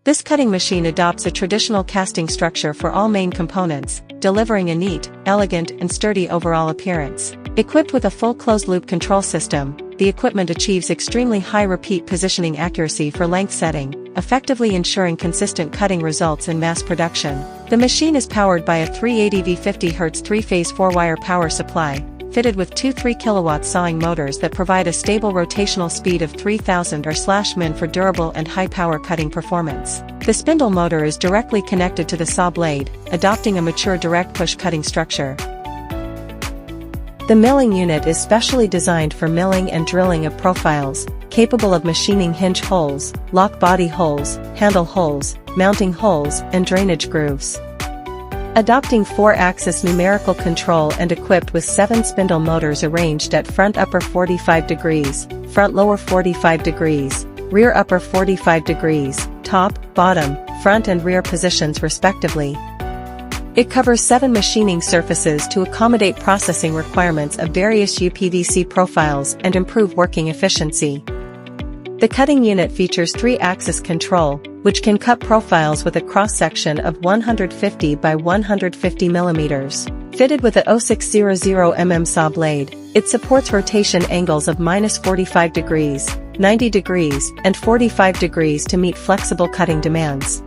This cutting machine adopts a traditional casting structure for all main components, delivering a neat, elegant and sturdy overall appearance. Equipped with a full closed-loop control system, the equipment achieves extremely high repeat positioning accuracy for length setting, effectively ensuring consistent cutting results in mass production. The machine is powered by a 380 V 50 Hz 3-phase 4-wire power supply, fitted with two 3 kW sawing motors that provide a stable rotational speed of 3000 or/min for durable and high-power cutting performance. The spindle motor is directly connected to the saw blade, adopting a mature direct push cutting structure. The milling unit is specially designed for milling and drilling of profiles, capable of machining hinge holes, lock body holes, handle holes, mounting holes, and drainage grooves. Adopting 4-axis numerical control and equipped with 7 spindle motors arranged at front upper 45 degrees, front lower 45 degrees, rear upper 45 degrees, top, bottom, front and rear positions respectively. It covers 7 machining surfaces to accommodate processing requirements of various UPVC profiles and improve working efficiency. The cutting unit features 3-axis control, which can cut profiles with a cross-section of 150 by 150 mm. Fitted with a 0600 mm saw blade, it supports rotation angles of -45 degrees, 90 degrees, and 45 degrees to meet flexible cutting demands.